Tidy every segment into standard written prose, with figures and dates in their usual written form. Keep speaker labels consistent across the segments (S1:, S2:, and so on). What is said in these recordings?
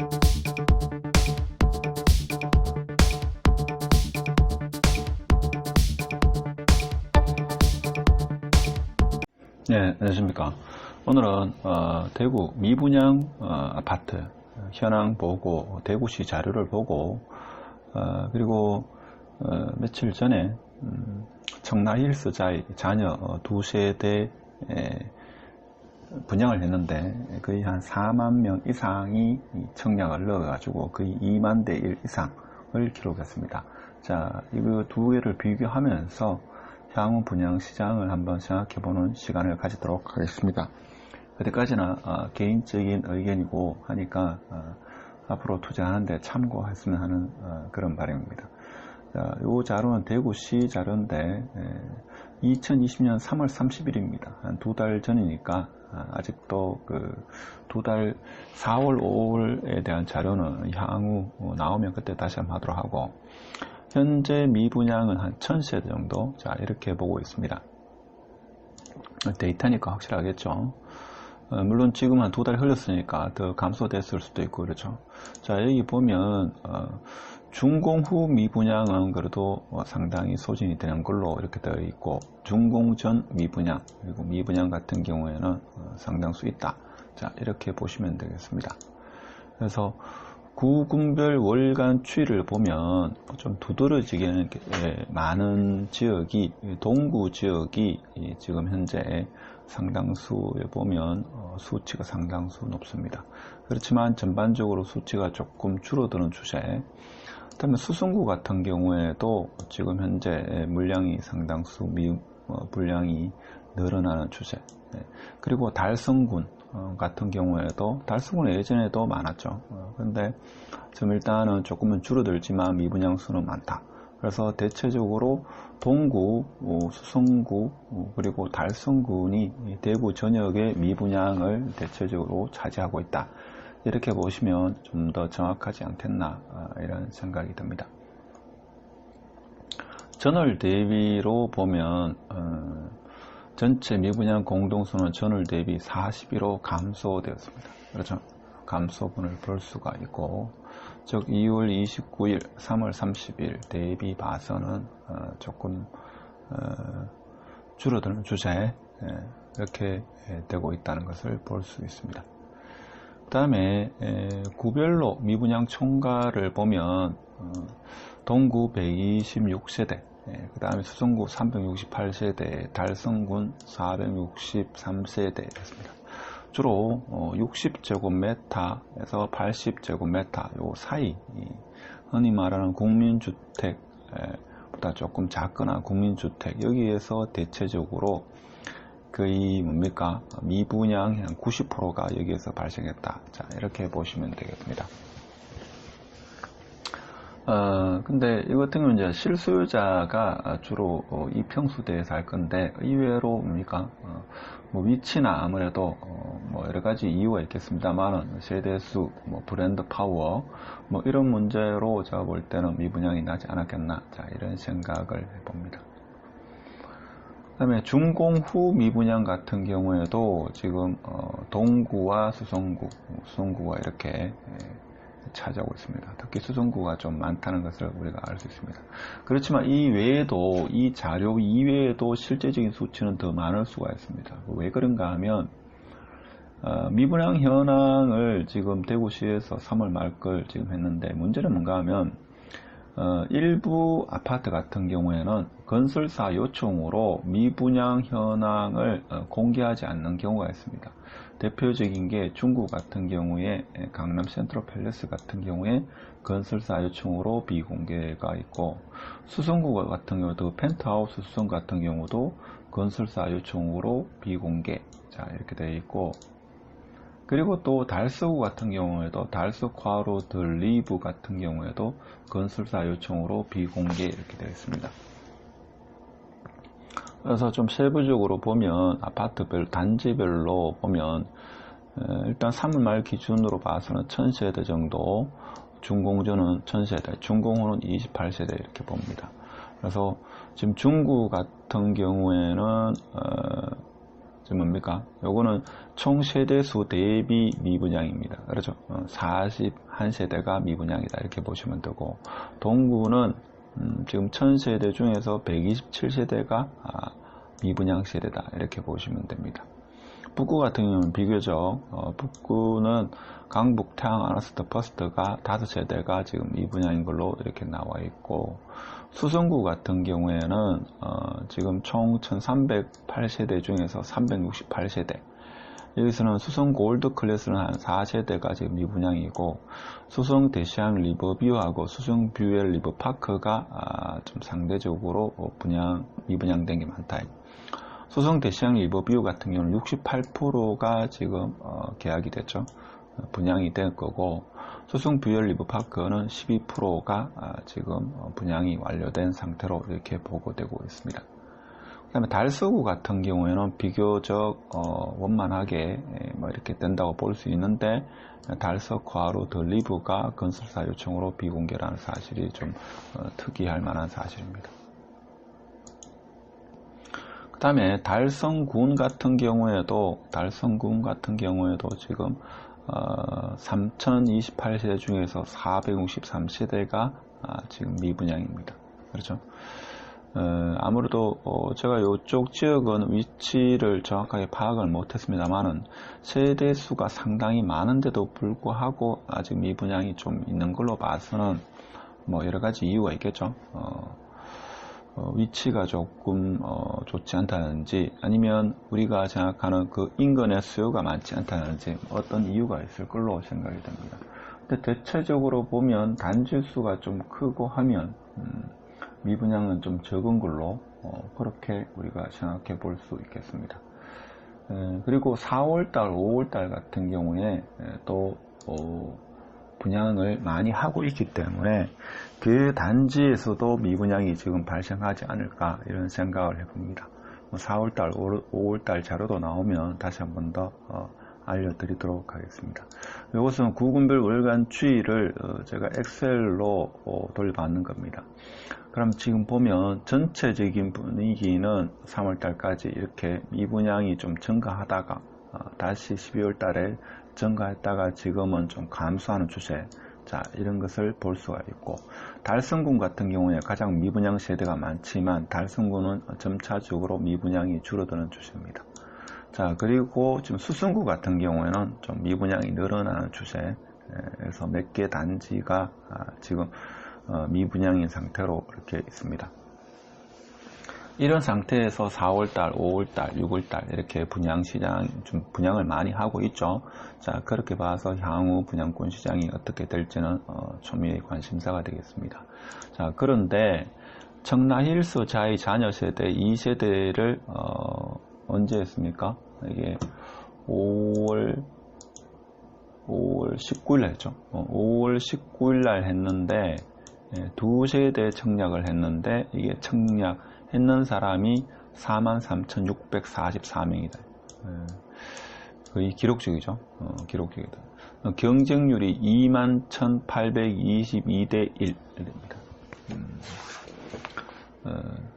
S1: 네, 안녕하십니까. 오늘은 대구 미분양 아파트 현황 보고 대구시 자료를 보고 그리고 며칠 전에 청라힐스자의 자녀 두 세대 분양을 했는데 거의 한 4만 명 이상이 청약을 넣어가지고 거의 2만 대 1 이상을 기록했습니다. 자, 이거 두 개를 비교하면서 향후 분양 시장을 한번 생각해보는 시간을 가지도록 하겠습니다. 그때까지나 개인적인 의견이고 하니까 앞으로 투자하는데 참고했으면 하는 그런 바람입니다. 자, 이 자료는 대구시 자료인데 2020년 3월 30일입니다. 한 두 달 전이니까 아직도 두 달 4월 5월에 대한 자료는 향후 나오면 그때 다시 한번 하도록 하고, 현재 미분양은 한 1000세대 정도, 자, 이렇게 보고 있습니다. 데이터니까 확실하겠죠. 물론 지금 한 두 달 흘렀으니까 더 감소됐을 수도 있고 그렇죠. 자, 여기 보면 준공 후 미분양은 그래도 상당히 소진이 되는 걸로 이렇게 되어 있고, 준공 전 미분양, 그리고 미분양 같은 경우에는 상당수 있다. 자, 이렇게 보시면 되겠습니다. 그래서 구군별 월간 추이를 보면 좀 두드러지게 많은 지역이, 동구 지역이 지금 현재 상당수에 보면 수치가 상당수 높습니다. 그렇지만 전반적으로 수치가 조금 줄어드는 추세. 그다음에 수성구 같은 경우에도 지금 현재 물량이 상당수 분량이 늘어나는 추세. 그리고 달성군 같은 경우에도, 달성군은 예전에도 많았죠. 그런데 지금 일단은 조금은 줄어들지만 미분양 수는 많다. 그래서 대체적으로 동구, 수성구, 그리고 달성군이 대구 전역의 미분양을 대체적으로 차지하고 있다. 이렇게 보시면 좀 더 정확하지 않겠나, 이런 생각이 듭니다. 전월 대비로 보면 전체 미분양 공동수는 전월 대비 41호 감소되었습니다. 그렇죠? 감소분을 볼 수가 있고, 즉 2월 29일, 3월 30일 대비 봐서는 조금 줄어드는 추세, 이렇게 되고 있다는 것을 볼 수 있습니다. 그 다음에 구별로 미분양 총가를 보면 동구 126세대, 그 다음에 수성구 368세대, 달성군 463세대였습니다. 주로 60제곱미터에서 80제곱미터 요 사이, 흔히 말하는 국민주택보다 조금 작거나 국민주택, 여기에서 대체적으로 거의 뭡니까? 미분양 한 90%가 여기에서 발생했다. 자, 이렇게 보시면 되겠습니다. 근데 이 같은 경우는 이제 실소유자가 주로 이평수대에서 할 건데, 의외로 뭡니까? 뭐 위치나 아무래도 뭐 여러 가지 이유가 있겠습니다만, 세대수, 뭐 브랜드 파워, 뭐 이런 문제로 제가 볼 때는 미분양이 나지 않았겠나. 자, 이런 생각을 해봅니다. 그 다음에 준공 후 미분양 같은 경우에도 지금 동구와 수성구가 이렇게 차지하고 있습니다. 특히 수성구가 좀 많다는 것을 우리가 알 수 있습니다. 그렇지만 이 외에도, 이 자료 이외에도 실제적인 수치는 더 많을 수가 있습니다. 왜 그런가 하면 미분양 현황을 지금 대구시에서 3월 말 걸 지금 했는데, 문제는 뭔가 하면 일부 아파트 같은 경우에는 건설사 요청으로 미분양 현황을 공개하지 않는 경우가 있습니다. 대표적인 게 중구 같은 경우에 강남 센트럴 팰리스 같은 경우에 건설사 요청으로 비공개가 있고, 수성구 같은 경우도 펜트하우스 수성 같은 경우도 건설사 요청으로 비공개, 자, 이렇게 되어 있고, 그리고 또 달서구 같은 경우에도 달서콰로드 리브 같은 경우에도 건설사 요청으로 비공개 이렇게 되어 있습니다. 그래서 좀 세부적으로 보면 아파트별, 단지별로 보면 일단 3월 말 기준으로 봐서는 1000세대 정도, 준공전은 1000세대, 준공후는 28세대 이렇게 봅니다. 그래서 지금 중구 같은 경우에는 지금 뭡니까? 요거는 총 세대수 대비 미분양입니다. 그렇죠? 41세대가 미분양이다. 이렇게 보시면 되고, 동구는 지금 1000세대 중에서 127세대가 미분양 세대다. 이렇게 보시면 됩니다. 북구 같은 경우는 비교적 북구는 강북 태양 아너스트 퍼스트가 5세대가 지금 미분양인 걸로 이렇게 나와 있고, 수성구 같은 경우에는 지금 총 1308세대 중에서 368세대, 여기서는 수성 골드 클래스는 한 4세대가 지금 미분양이고, 수성 대시양 리버뷰하고 수성 뷰엘 리버파크가 좀 상대적으로 미분양된 게 많다. 수성 대시양 리버뷰 같은 경우는 68%가 지금 계약이 됐죠. 분양이 될 거고, 수성 뷰엘 리버파크는 12%가 지금 분양이 완료된 상태로 이렇게 보고되고 있습니다. 그 다음에 달서구 같은 경우에는 비교적 원만하게 이렇게 된다고 볼 수 있는데, 달서과로 더 리브가 건설사 요청으로 비공개라는 사실이 좀 특이할 만한 사실입니다. 그 다음에 달성군 같은 경우에도 지금 3028세대 중에서 463세대가 지금 미분양입니다. 그렇죠? 아무래도 제가 이쪽 지역은 위치를 정확하게 파악을 못했습니다만은 세대수가 상당히 많은데도 불구하고 아직 미분양이 좀 있는 걸로 봐서는 뭐 여러가지 이유가 있겠죠. 위치가 조금 좋지 않다든지, 아니면 우리가 생각하는 그 인근의 수요가 많지 않다든지 어떤 이유가 있을 걸로 생각이 됩니다. 근데 대체적으로 보면 단지 수가 좀 크고 하면 미분양은 좀 적은 걸로 그렇게 우리가 생각해 볼 수 있겠습니다. 그리고 4월달, 5월달 같은 경우에 또 분양을 많이 하고 있기 때문에 그 단지에서도 미분양이 지금 발생하지 않을까, 이런 생각을 해봅니다. 4월달, 5월달 자료도 나오면 다시 한 번 더 알려드리도록 하겠습니다. 이것은 구군별 월간 추이를 제가 엑셀로 돌려받는 겁니다. 그럼 지금 보면 전체적인 분위기는 3월달까지 이렇게 미분양이 좀 증가하다가 다시 12월달에 증가했다가 지금은 좀 감소하는 추세, 자, 이런 것을 볼 수가 있고, 달성군 같은 경우에 가장 미분양 세대가 많지만 달성군은 점차적으로 미분양이 줄어드는 추세입니다. 자, 그리고 지금 수성구 같은 경우에는 좀 미분양이 늘어나는 추세에서 몇 개 단지가 지금 미분양인 상태로 이렇게 있습니다. 이런 상태에서 4월달, 5월달, 6월달 이렇게 분양시장 좀 분양을 많이 하고 있죠. 자, 그렇게 봐서 향후 분양권 시장이 어떻게 될지는 초미의 관심사가 되겠습니다. 자, 그런데 청라힐스 자의 자녀 세대 2세대를 언제 했습니까? 이게 5월 19일 날 했죠. 5월 19일 날 했는데, 두 세대 청약을 했는데, 이게 청약했는 사람이 43,644명이다. 거의 기록적이죠. 기록적이다. 경쟁률이 21,822대 1입니다.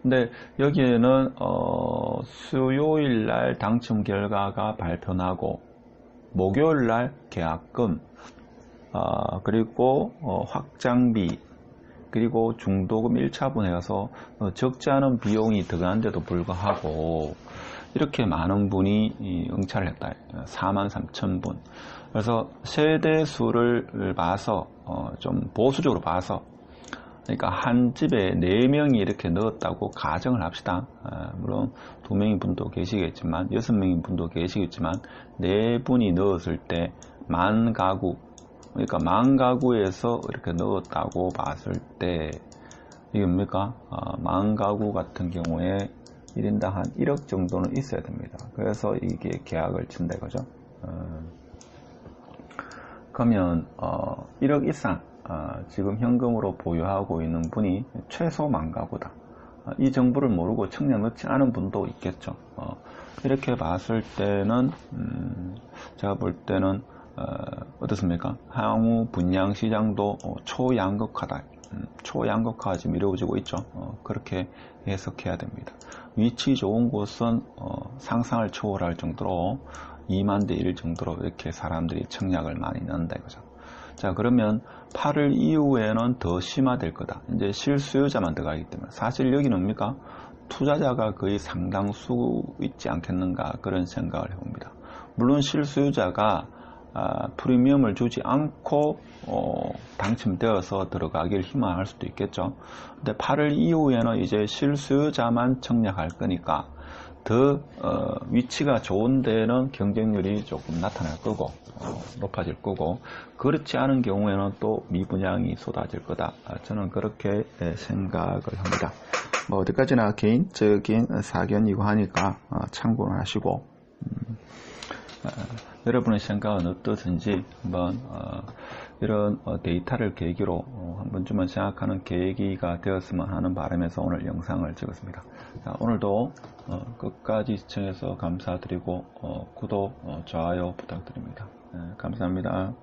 S1: 근데 여기에는 수요일 날 당첨 결과가 발표나고, 목요일 날 계약금, 그리고 확장비, 그리고 중도금 1차분 해서 적지 않은 비용이 들어가는데도 불구하고 이렇게 많은 분이 응찰을 했다. 43,000분. 그래서 세대 수를 봐서 좀 보수적으로 봐서, 그러니까 한 집에 4명이 이렇게 넣었다고 가정을 합시다. 물론 2명인 분도 계시겠지만 6명인 분도 계시겠지만 4분이 넣었을 때 만 가구, 그러니까 만 가구에서 이렇게 넣었다고 봤을 때 이게 뭡니까? 만 가구 같은 경우에 1인당 한 1억 정도는 있어야 됩니다. 그래서 이게 계약을 친다 이거죠. 그러면 1억 이상 지금 현금으로 보유하고 있는 분이 최소 만 가구다. 이 정보를 모르고 청약 넣지 않은 분도 있겠죠. 이렇게 봤을 때는 제가 볼 때는 어떻습니까? 향후 분양 시장도 초양극화다. 초양극화가 지금 이루어지고 있죠. 그렇게 해석해야 됩니다. 위치 좋은 곳은 상상을 초월할 정도로 2만 대 1 정도로 이렇게 사람들이 청약을 많이 넣는다 이거죠. 자, 그러면 8월 이후에는 더 심화될 거다. 이제 실수요자만 들어가기 때문에 사실 여기는 뭡니까? 투자자가 거의 상당수 있지 않겠는가 그런 생각을 해봅니다. 물론 실수요자가 프리미엄을 주지 않고 당첨되어서 들어가길 희망할 수도 있겠죠. 근데 8월 이후에는 이제 실수요자만 청약할 거니까 더 위치가 좋은 데는 경쟁률이 조금 나타날 거고 높아질 거고, 그렇지 않은 경우에는 또 미분양이 쏟아질 거다. 저는 그렇게 생각을 합니다. 뭐 어디까지나 개인적인 사견이고 하니까 참고를 하시고 여러분의 생각은 어떠신지 한번 이런 데이터를 계기로 한 번쯤은 생각하는 계기가 되었으면 하는 바람에서 오늘 영상을 찍었습니다. 자, 오늘도 끝까지 시청해서 감사드리고 구독, 좋아요 부탁드립니다. 감사합니다.